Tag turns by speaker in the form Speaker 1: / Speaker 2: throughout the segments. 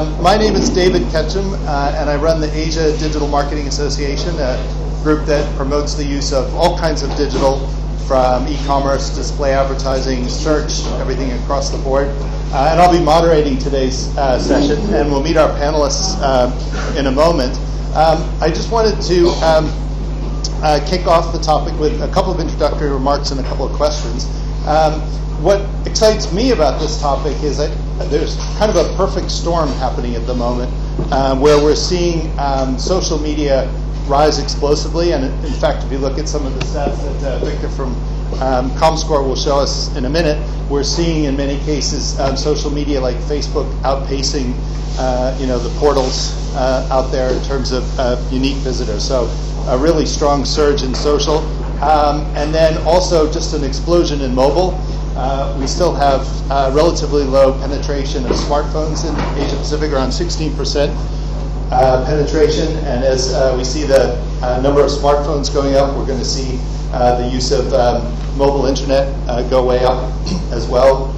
Speaker 1: My name is David Ketchum, and I run the Asia Digital Marketing Association, a group that promotes the use of all kinds of digital, from e-commerce, display advertising, search, everything across the board. And I'll be moderating today's session, and we'll meet our panelists in a moment. I just wanted to kick off the topic with a couple of introductory remarks and a couple of questions. What excites me about this topic is that there's kind of a perfect storm happening at the moment where we're seeing social media rise explosively. And in fact, if you look at some of the stats that Victor from ComScore will show us in a minute, we're seeing in many cases social media like Facebook outpacing the portals out there in terms of unique visitors. So a really strong surge in social. And then also just an explosion in mobile. We still have relatively low penetration of smartphones in Asia Pacific, around 16% penetration. And as we see the number of smartphones going up, we're going to see the use of mobile internet go way up as well,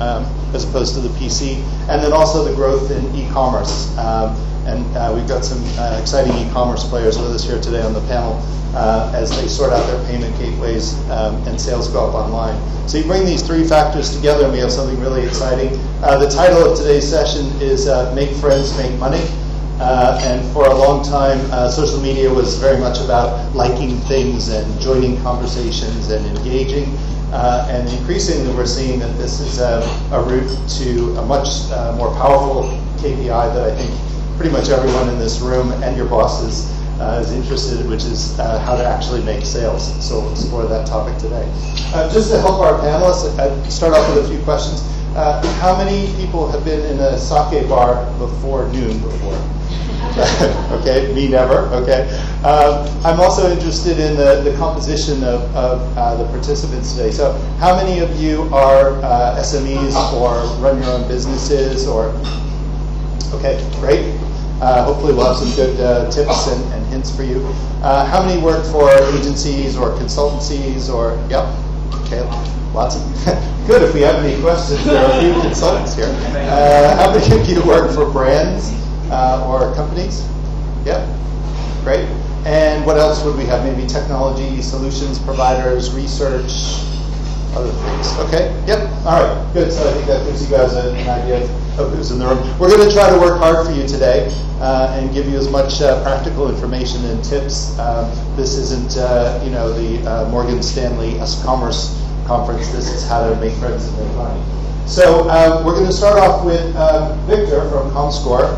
Speaker 1: as opposed to the PC. And then also the growth in e-commerce. And we've got some exciting e-commerce players with us here today on the panel as they sort out their payment gateways and sales go up online. So you bring these three factors together and we have something really exciting. The title of today's session is Make Friends, Make Money. And for a long time, social media was very much about liking things and joining conversations and engaging. And increasingly, we're seeing that this is a route to a much more powerful KPI that I think pretty much everyone in this room and your bosses is interested in, which is how to actually make sales. So we'll explore that topic today. Just to help our panelists, I'd start off with a few questions. How many people have been in a sake bar before noon before? Okay, me never. Okay. I'm also interested in the composition of the participants today. So how many of you are SMEs or run your own businesses? Or okay, great. Hopefully we'll have some good tips and hints for you. How many work for agencies or consultancies or, yep, okay, lots of, good. If we have any questions, there are a few consultants here. How many of you work for brands or companies? Yep, great. And what else would we have? Maybe technology, solutions providers, research, other things. Okay, yep, all right, good. So I think that gives you guys an idea of who's in the room. We're going to try to work hard for you today and give you as much practical information and tips. This isn't, the Morgan Stanley Commerce Conference. This is how to make friends and make money. So we're going to start off with Victor from ComScore.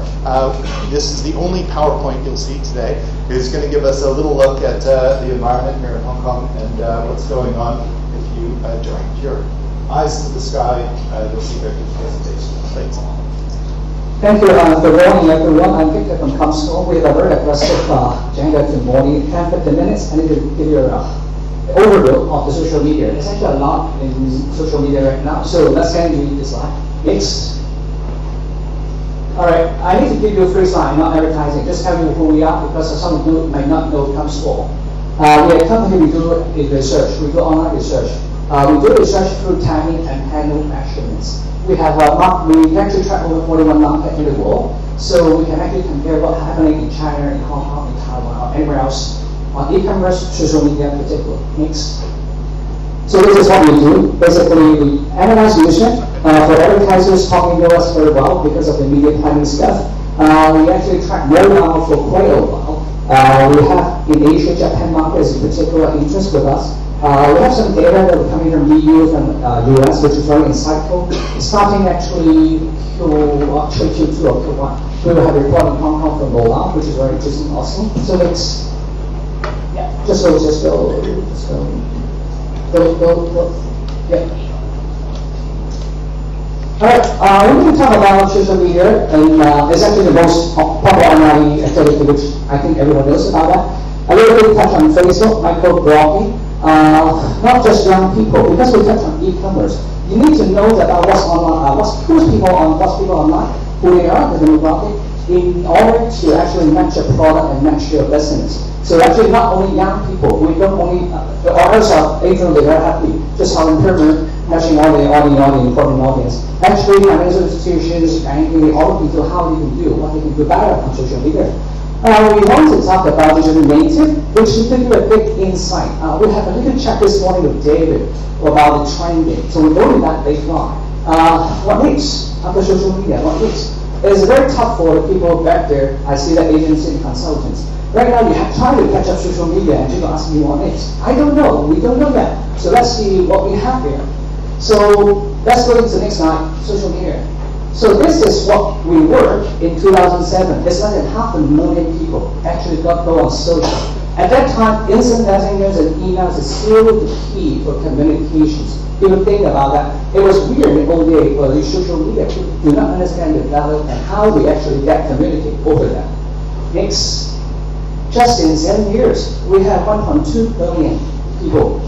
Speaker 1: This is the only PowerPoint you'll see today. He's going to give us a little look at the environment here in Hong Kong and what's going on. If you direct your eyes to the sky, you'll see Victor's presentation. Thanks.
Speaker 2: Thank you. Good morning, everyone. I'm Victor from ComScore. We have a very aggressive agenda to morning, 10-15 minutes. I need to give you an overview of the social media. There's actually a lot in social media right now. So let's get into this slide. Next. All right. I need to give you a free slide, not advertising. Just tell you who we are because some of you might not know ComScore. We're a company. We do research. We do online research. We do research through tagging and handle measurements. We have we actually track over 41 markets in the world, so we can actually compare what's happening in China, in Hong Kong, in Taiwan, or anywhere else on e-commerce, social media in particular. Next. So this is what we do. Basically, we analyze user for advertisers talking to us very well because of the media planning stuff. We actually track mobile for quite a while. We have in Asia, Japan markets in particular interest with us. We have some data that are coming from EU, from US, which is very insightful. Starting actually Q2 or Q1, we will have a report in Hong Kong from mobile, which is very interesting also. So let's, yeah, just go. Yeah. All right, we're going to talk about social media, and it's actually the most popular online activity, which I think everyone knows about that. A little bit touch on Facebook, micro-blogging. Not just young people, because we touch on e-commerce. You need to know that what's online, what's people online, who they are, the demographic, in order to actually match your product and match your business. So actually, not only young people, we don't only the owners of Adrian, they are happy. Just how in Permanent, touching all the important audience. Actually, financial institutions, banking, all people, how they can do, what they can do better on social media. We want to talk about digital native, which is give you a big insight. We have a little chat this morning with David about the trending. So we're going that later on. What next after social media? What next? It's very tough for the people back there. I see the agency and consultants. Right now, you have tried to catch up social media and people ask me what next. I don't know. We don't know yet. So let's see what we have here. So let's go into the next slide, social media. So this is what we were in 2007. It's less than 500,000 people actually got go on social. At that time, instant messengers and emails is still the key for communications. People think about that. It was weird in the old days for the social media. People do not understand the value and how we actually get communicate over that. Next, just in 7 years, we have 1.2 billion people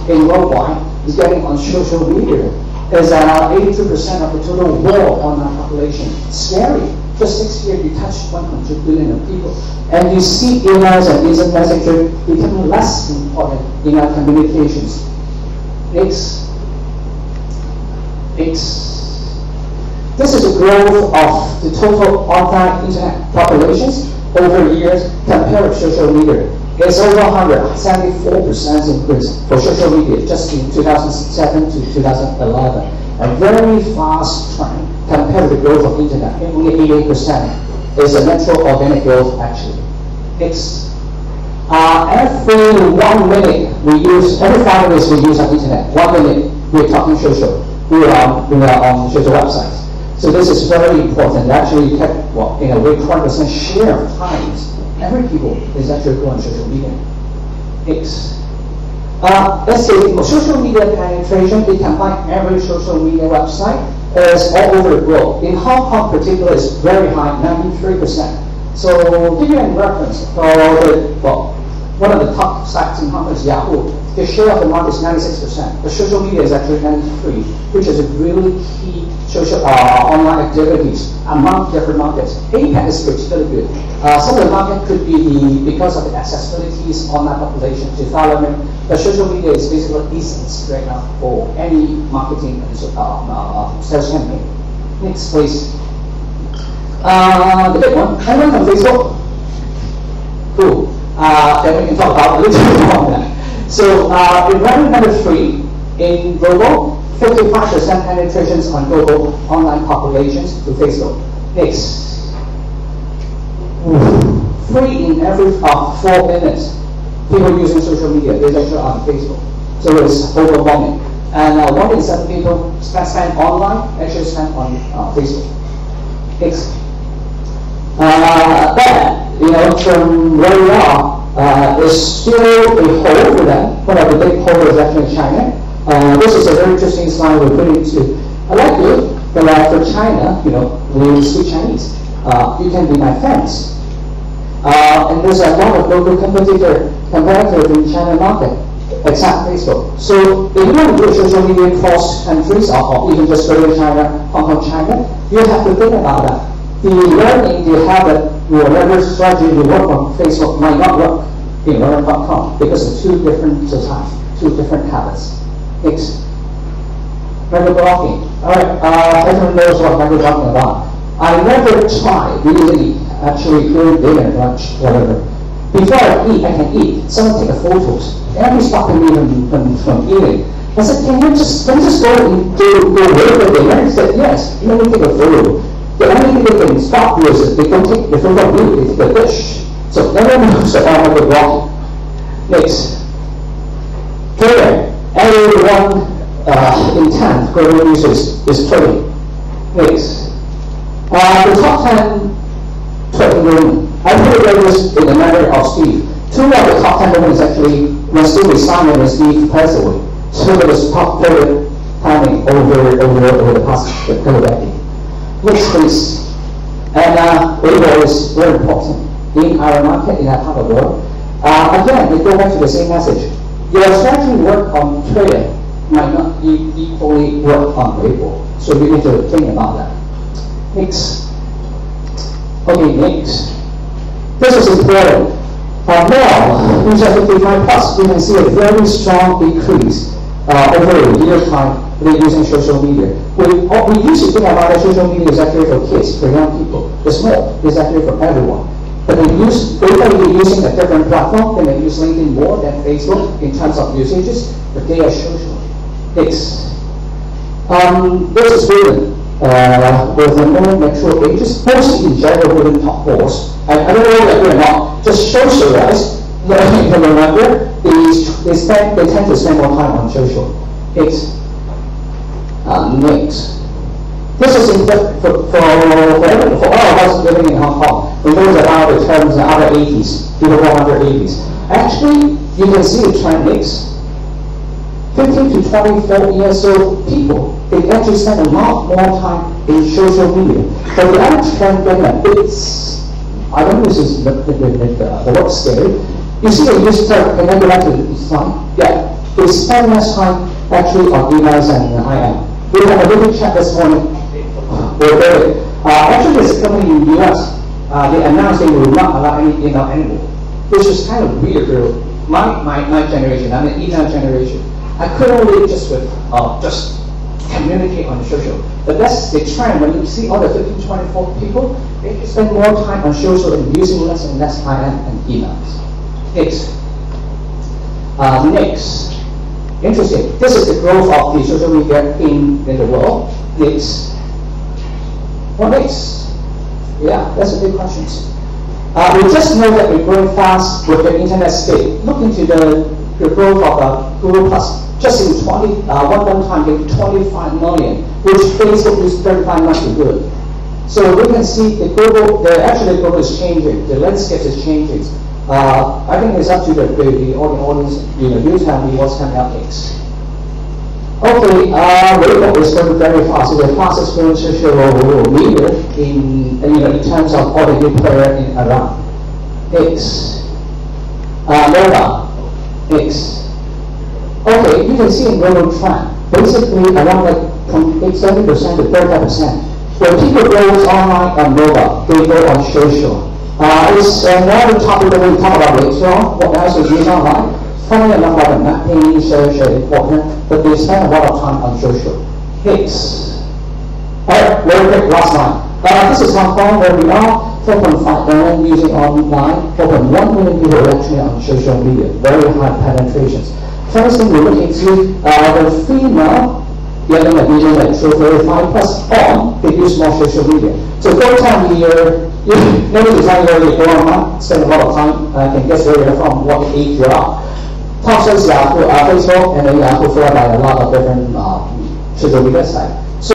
Speaker 2: in worldwide is getting on social media. Is 82% of the total world online population. Scary. Just 6 years, we touched 1.2 billion of people. And you see emails and instant messenger becoming less important in our communications. Next. This is the growth of the total online internet populations over years compared with social media. It's over 174% increase for social media just in 2007 to 2011. A very fast trend compared to the growth of internet. Only 88% is a natural organic growth actually. It's every 1 minute we use, every 5 minutes we use our internet. 1 minute we're talking social. We are on social websites. So this is very important. Actually, kept in a way 20% share of times. Every people is actually going on social media. Next. Let's say social media penetration, it combines every social media website is all over the globe. In Hong Kong particular is very high, 93%. So give you a reference for one of the top sites in Hong Kong is Yahoo. The share of the market is 96%. The social media is actually 93%, which is a really key social online activities among different markets. APAC is particularly good. Some of the market could be because of the accessibilities, online population development. The social media is basically essence right now for any marketing and sales campaign. Next, please. The big one. Anyone from Facebook? Cool. Then we can talk about a little bit more on that. So in round number 3, in global, 55% penetrations on global online populations to Facebook. Next. 3 in every 4 minutes, people using social media is actually on Facebook. So it's overwhelming. And 1 in 7 people spend online, actually spend on Facebook. Next. But, from where we are, there's still a hole for them. One of the big holes is actually China. This is a very interesting slide we're putting to. I like it, but for China, we speak Chinese. You can be my friends. And there's a lot of local competitors in China market, except Facebook. So if you want to do social media cross countries or even just Greater China, Hong Kong, China, you have to think about that. The learning you have that whatever strategy you work on Facebook might not work in learn.com because of 2 different societies, 2 different habits. Next. Microblogging. Alright, everyone knows what microblogging about. I never tried really actually doing dinner, lunch, whatever. Before I eat, I can eat. Someone take a photos. Every stopping me from eating. I said, can you just go and do wait for dinner? He said, yes, let me take a photo. The only thing they can stop you is they don't take the photo of you, they take a dish. So everyone knows about microblogging. Next. Twitter. Everyone in 10 global users is trading. Next. The top 10 trading women. I put it like in the matter of Steve. 2 of the top 10 women is actually when Steve resigned and Steve passed away. So it was top 30 timing over the past couple of decades. Next, please. And labor is very important in our market, in our part of the world. Again, we go back to the same message. Your strategy work on Twitter might not equally work on Weibo. So we need to think about that. Next. Okay, next. This is important. Now, who's at 55 plus, we can see a very strong decrease over a year time they're using social media. We used to think about that social media is actually for kids, for young people. It's small. It's actually for everyone. But they're using a different platform. They may use LinkedIn more than Facebook in terms of usages, but they are social. Next. This is women with the more mature ages, mostly in general women top boss. I don't know that we're not just socialized. Learning to remember, they tend to spend more time on social. Next. Next. This is important for all of us living in Hong Kong. We know about the terms in other 80s, people born under 80s. Actually, you can see a trend next. 15 to 24 years old people, they actually spend a lot more time in social media. But the other trend then a bit, I don't know if this is the word scary. You see the user term, can I go back to the slide? Yeah, they spend less time actually on emails and IM. We had a little chat this morning. Actually, there's a company in the US, they announced they will not allow any email anymore, which is kind of weird for my generation. I'm an email generation. I could only just communicate on social. But that's the trend. When you see all the 15, 24 people, they spend more time on social and using less and less IM and emails. Next. Next. Interesting. This is the growth of the social media in the world. Next. What next? Yeah, that's a big question. We just know that we're growing fast with the internet state. Look into the growth of Google Plus. Just in one time, they 25 million, which Facebook used 35 months to do. So we can see the global is changing. The landscape is changing. I think it's up to the audience. You tell me what's coming up next. Okay, Weibo is going very fast. It's the fastest growing social media in terms of all the new players around. Next, Nova. Next. Okay, you can see in global trend, basically around like 70% to 35%. When people go online on mobile, they go on social. It's another topic that we talk about later on. What else is used online? Funny enough, like mapping, search are important, but they spend a lot of time on social. Next. Alright, very quick, last line. This is Hong Kong where we are. 4.5 million using online, 4.1 million people are actually on social media. Very high penetrations. First thing we look into the female getting a vision that shows 35 plus on, they use more social media. So go time here, maybe design where you go online, spend a lot of time, can guess where you're from, what age you are. Top says Yahoo, Facebook, and then Yahoo followed by a lot of different social media sites.